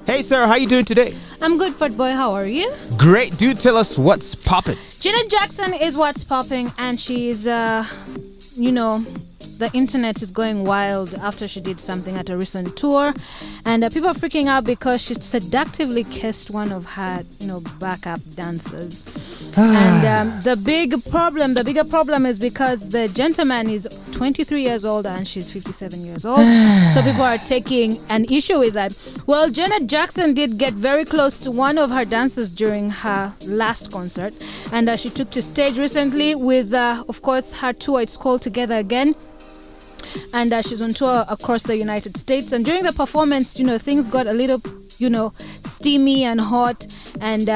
Hey, sir, how you doing today? I'm good, Fatboy. How are you? Great. Do tell us what's poppin'. Janet Jackson is what's popping, and she's, the internet is going wild after she did something at a recent tour, and people are freaking out because she seductively kissed one of her, backup dancers. And the bigger problem is because the gentleman is 23 years old and she's 57 years old. So people are taking an issue with that. Well, Janet Jackson did get very close to one of her dancers during her last concert, and she took to stage recently with, of course, her tour. It's called Together Again. And she's on tour across the United States. And during the performance, things got a little, steamy and hot. And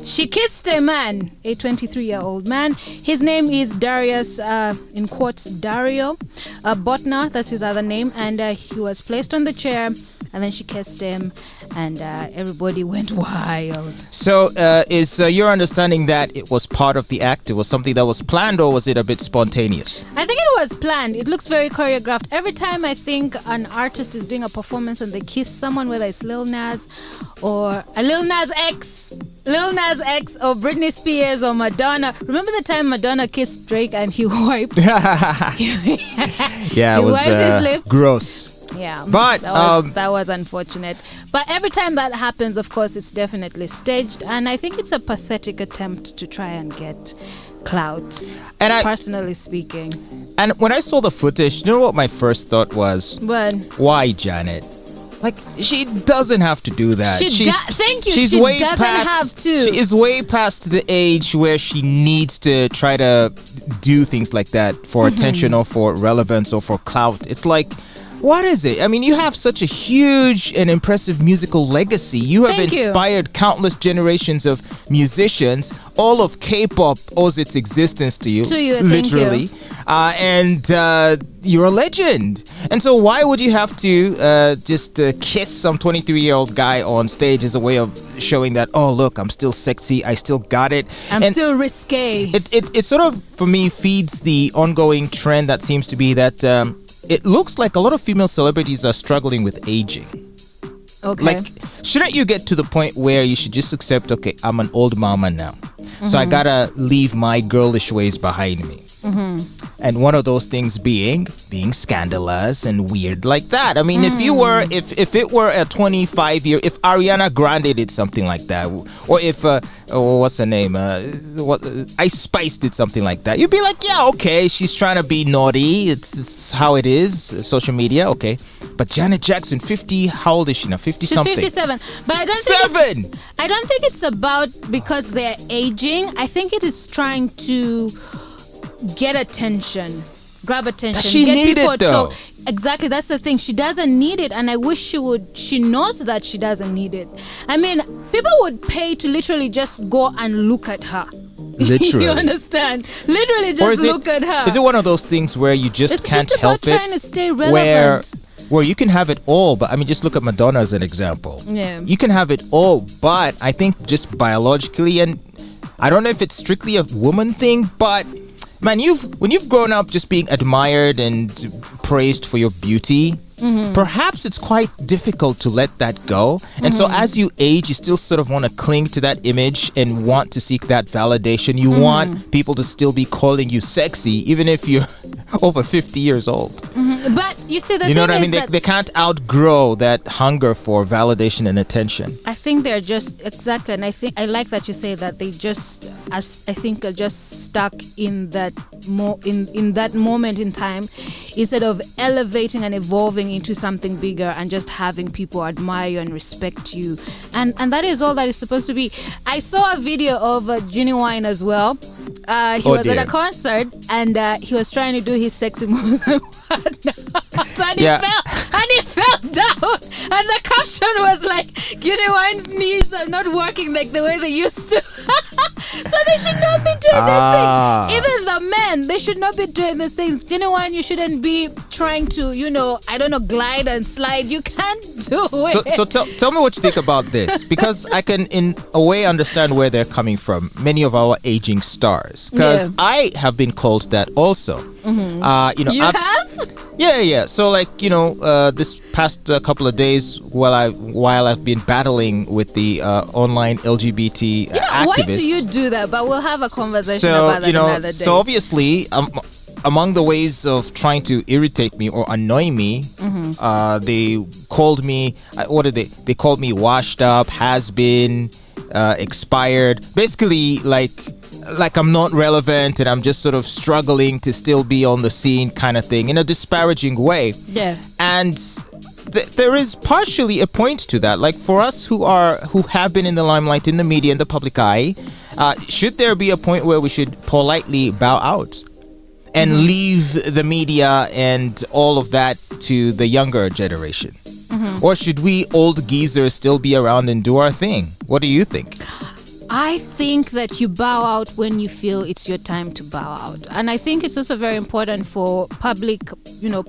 she kissed a man, a 23-year-old man. His name is Darius, in quotes, Dario. Boatner, that's his other name. And he was placed on the chair. And then she kissed him. And everybody went wild. So is your understanding that it was part of the act? It was something that was planned, or was it a bit spontaneous? I think it was planned. It looks very choreographed. Every time I think an artist is doing a performance and they kiss someone, whether it's Lil Nas or Lil Nas X or Britney Spears or Madonna. Remember the time Madonna kissed Drake and he wiped? Yeah, it was his lips. gross. Yeah, but that was unfortunate. But every time that happens, of course, it's definitely staged, and I think it's a pathetic attempt to try and get clout. And personally speaking, and when I saw the footage, you know what my first thought was? But why Janet? Like, she doesn't have to do that. Thank you. She doesn't have to. She is way past the age where she needs to try to do things like that for attention or for relevance or for clout. It's like, what is it? I mean, you have such a huge and impressive musical legacy. You have inspired countless generations of musicians. All of K-pop owes its existence to you. Literally. And you're a legend. And so why would you have to just kiss some 23-year-old guy on stage as a way of showing that, oh, look, I'm still sexy, I still got it. I'm still risque. It sort of, for me, feeds the ongoing trend that seems to be that it looks like a lot of female celebrities are struggling with aging. Okay. Like, shouldn't you get to the point where you should just accept, okay, I'm an old mama now, so I gotta leave my girlish ways behind me. And one of those things being scandalous and weird like that. I mean, if it were a 25-year, if Ariana Grande did something like that, or if what's her name, Ice Spice did something like that, you'd be like, yeah, okay, she's trying to be naughty. It's how it is. Social media, okay. But Janet Jackson, 50, how old is she now? 50 She's something. 57. But I don't think it's about because they're aging. I think it is trying to get attention, grab attention. Does she need it though? Exactly, that's the thing. She doesn't need it, and I wish she would. She knows that she doesn't need it. I mean, people would pay to literally just go and look at her. Literally. You understand? Literally just look at her. Is it one of those things where you just can't help it? It's just about trying to stay relevant. Where you can have it all, but I mean, just look at Madonna as an example. Yeah. You can have it all, but I think just biologically, and I don't know if it's strictly a woman thing, but man, when you've grown up just being admired and praised for your beauty, perhaps it's quite difficult to let that go. And so as you age, you still sort of want to cling to that image and want to seek that validation. You want people to still be calling you sexy, even if you're over 50 years old. But you see, you know what I mean? They can't outgrow that hunger for validation and attention. I think they're just exactly, and I like that you say that they just, are just stuck in that in that moment in time, instead of elevating and evolving into something bigger and just having people admire you and respect you, and that is all that is supposed to be. I saw a video of Genuine as well. He was at a concert and he was trying to do his sexy moves and he fell down, and the caption was like, Genuine's knees are not working like the way they used to. So they should not be doing these things. Even the men, they should not be doing these things. Genuine, you shouldn't be trying to, glide and slide. You can't do it. So tell me what you think about this, because I can in a way understand where they're coming from, many of our aging stars, because I have been called that also. You have? Yeah. So like, this past couple of days while I've been battling with the online LGBT activists. Why do you do that? But we'll have a conversation So, about that another day. so obviously, among the ways of trying to irritate me or annoy me, they called me, what did they called me washed up, has been, expired. Basically, like I'm not relevant and I'm just sort of struggling to still be on the scene kind of thing in a disparaging way. Yeah. And there is partially a point to that. Like for us who have been in the limelight, in the media, in the public eye, should there be a point where we should politely bow out and leave the media and all of that to the younger generation? Or should we old geezers still be around and do our thing? What do you think? I think that you bow out when you feel it's your time to bow out. And I think it's also very important for public,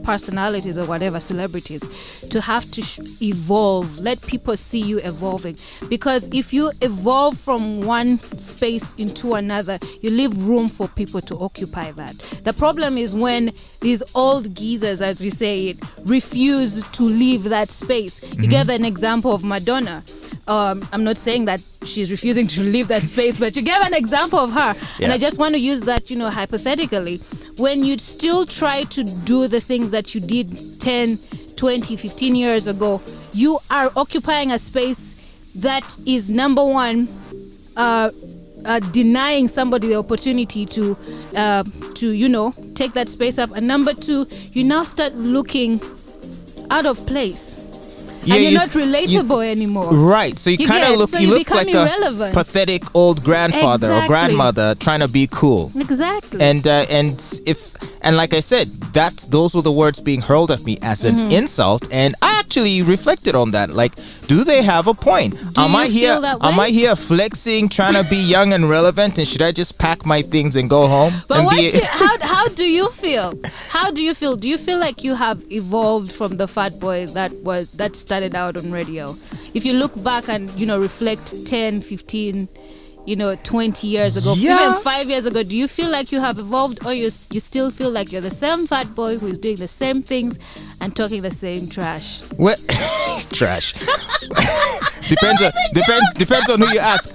personalities or whatever, celebrities, to have to evolve. Let people see you evolving. Because if you evolve from one space into another, you leave room for people to occupy that. The problem is when these old geezers, as you say it, refuse to leave that space. You gave an example of Madonna. I'm not saying that she's refusing to leave that space, but you gave an example of her. Yeah. And I just want to use that, hypothetically. When you still try to do the things that you did 10, 20, 15 years ago, you are occupying a space that is, number one, denying somebody the opportunity to take that space up. And number two, you now start looking out of place. Yeah, and you're not relatable anymore. Right. So you kind of look like irrelevant. A pathetic old grandfather or grandmother trying to be cool. Exactly. And like I said, those were the words being hurled at me as an insult, and I actually reflected on that. Like, do they have a point? Am I here flexing, trying to be young and relevant, and should I just pack my things and go home? But how do you feel? How do you feel? Do you feel like you have evolved from the Fatboy that started out on radio? If you look back and reflect 10, 15, 20 years ago, even 5 years ago, do you feel like you have evolved, or you still feel like you're the same Fatboy who is doing the same things and talking the same trash? Well, trash. Depends on who you ask.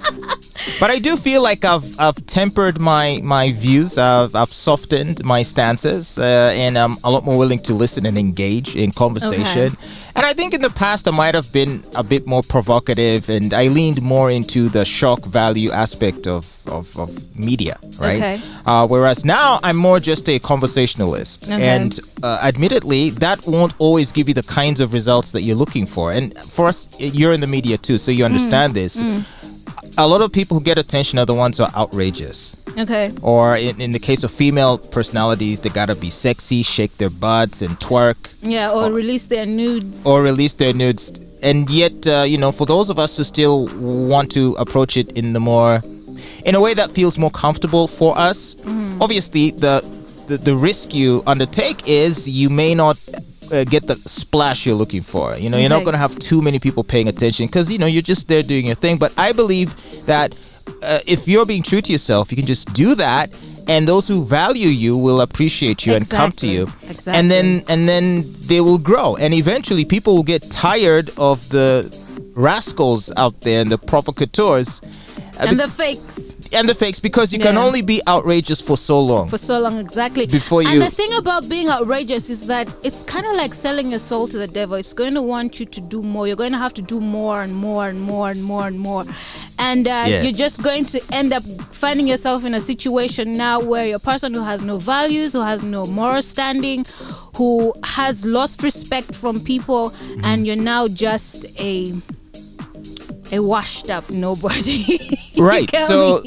But I do feel like I've tempered my views. I've softened my stances, and I'm a lot more willing to listen and engage in conversation. Okay. And I think in the past I might have been a bit more provocative, and I leaned more into the shock value aspect of media, right? Okay. Whereas now I'm more just a conversationalist. Okay. And admittedly, that won't always give you the kinds of results that you're looking for. And for us, you're in the media too, so you understand this. A lot of people who get attention are the ones who are outrageous. Okay. Or in the case of female personalities, they gotta be sexy, shake their butts and twerk. Yeah, or release their nudes. And yet, for those of us who still want to approach it in a way that feels more comfortable for us, obviously the risk you undertake is you may not get the splash you're looking for. You're not going to have too many people paying attention because you're just there doing your thing. But I believe that if you're being true to yourself, you can just do that, and those who value you will appreciate you and come to you. Exactly. And then they will grow, and eventually people will get tired of the rascals out there and the provocateurs and the fakes. Because you can only be outrageous for so long. Exactly. And the thing about being outrageous is that it's kind of like selling your soul to the devil. It's going to want you to do more. You're going to have to do more and more and more and more and more. And you're just going to end up finding yourself in a situation now where you're a person who has no values, who has no moral standing, who has lost respect from people, and you're now just a washed up nobody. Right. So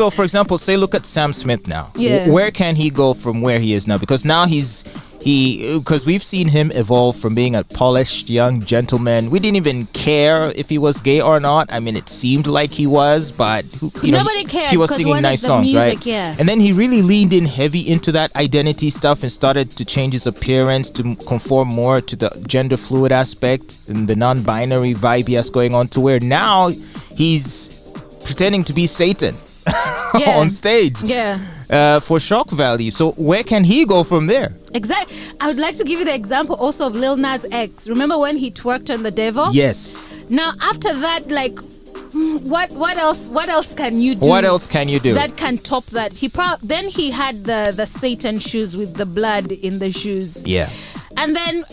for example, say look at Sam Smith now. Yeah. Where can he go from where he is now? Because now because we've seen him evolve from being a polished young gentleman. We didn't even care if he was gay or not. I mean, it seemed like he was, but nobody cared. He was singing nice songs, music, right? Yeah. And then he really leaned in heavy into that identity stuff and started to change his appearance to conform more to the gender fluid aspect and the non-binary vibe he has going on, to where now he's pretending to be Satan on stage. Yeah. for shock value. So where can he go from there? Exactly. I would like to give you the example also of Lil Nas X. Remember when he twerked on the devil? Yes. Now after that, like, what else can you do? What else can you do? That can top that? Then he had the Satan shoes with the blood in the shoes. Yeah. And then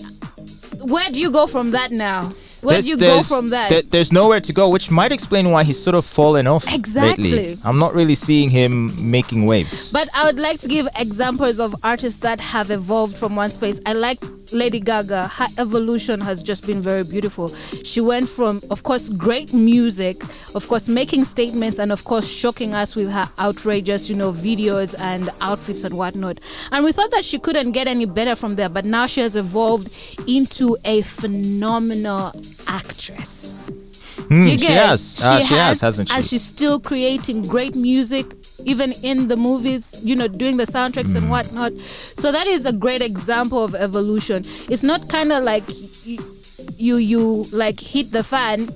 where do you go from that now? Where do you go from that? There's nowhere to go, which might explain why he's sort of fallen off Exactly. lately. I'm not really seeing him making waves. But I would like to give examples of artists that have evolved from one space. I like Lady Gaga. Her evolution has just been very beautiful. She went from, of course, great music, of course, making statements, and of course, shocking us with her outrageous, videos and outfits and whatnot. And we thought that she couldn't get any better from there, but now she has evolved into a phenomenal actress. She has, hasn't she? And she's still creating great music, even in the movies, doing the soundtracks and whatnot. So that is a great example of evolution. It's not kind of like you like hit the fan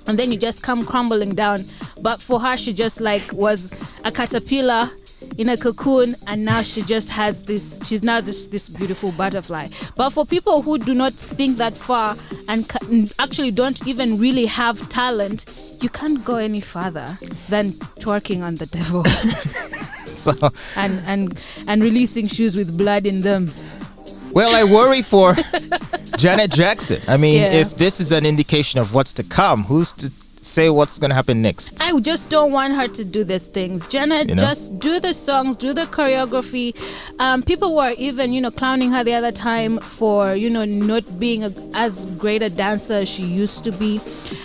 and then you just come crumbling down. But for her, she just like was a caterpillar in a cocoon, and now she just has she's now this beautiful butterfly. But for people who do not think that far and actually don't even really have talent, you can't go any further than twerking on the devil. So and releasing shoes with blood in them. Well, I worry for Janet Jackson. I mean, if this is an indication of what's to come, who's to say what's going to happen next? I just don't want her to do these things. Janet, just do the songs, do the choreography. People were even, clowning her the other time for, not being as great a dancer as she used to be.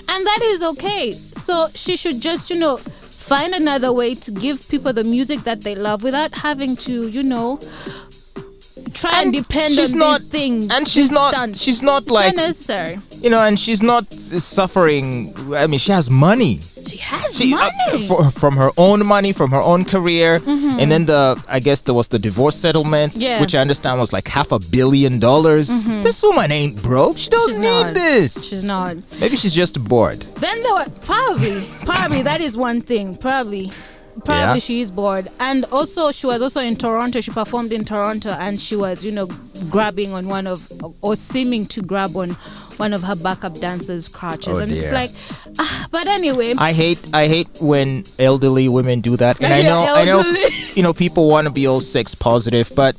And that is okay. So she should just, find another way to give people the music that they love without having to, try and depend on these things. And she's not like, not necessary. And she's not suffering. I mean, she has money. She has money. From her own money, from her own career. And then I guess there was the divorce settlement, which I understand was like $500 million. This woman ain't broke. She don't need this. She's not. Maybe she's just bored. Then there were probably that is one thing. Probably she is bored. And also she was also in Toronto. She performed in Toronto, and she was grabbing on seeming to grab on one of her backup dancers' crotches. And it's like, but anyway, I hate when elderly women do that. And I know people want to be all sex positive, but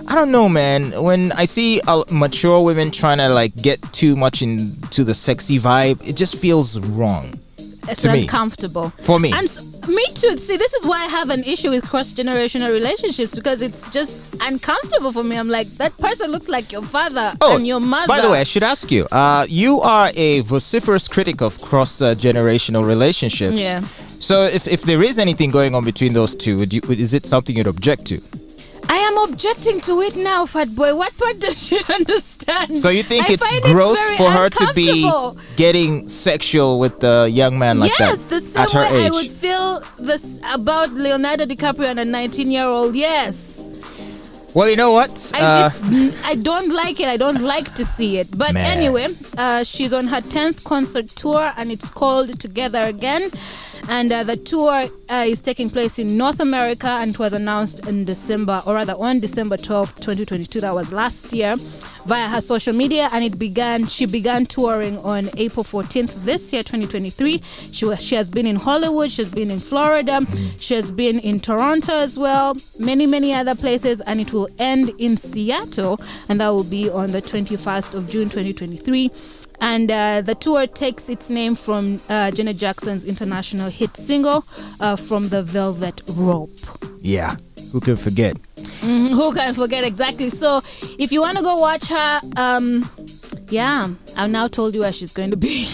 I don't know, man. When I see mature women trying to like get too much into the sexy vibe, it just feels wrong. It's uncomfortable for me. And me too. See, this is why I have an issue with cross-generational relationships, because it's just uncomfortable for me. I'm like, that person looks like your father and your mother. By the way, I should ask you, you are a vociferous critic of cross-generational relationships. Yeah. So if there is anything going on between those two, is it something you'd object to? I am objecting to it now, Fatboy. What part does she understand? So you think it's gross for her to be getting sexual with a young man like that? Yes, the same at her way age. I would feel this about Leonardo DiCaprio and a 19-year-old. Yes. Well, you know what? I don't like it. I don't like to see it. But anyway, she's on her 10th concert tour, and it's called Together Again. And the tour is taking place in North America, and it was announced in December 12th, 2022. That was last year, via her social media. And she began touring on April 14th this year, 2023. She has been in Hollywood. She's been in Florida. She has been in Toronto as well. Many, many other places. And it will end in Seattle. And that will be on the 21st of June, 2023. And the tour takes its name from Janet Jackson's international hit single, From the Velvet Rope. Yeah, who can forget? Who can forget, exactly. So if you want to go watch her, I've now told you where she's going to be.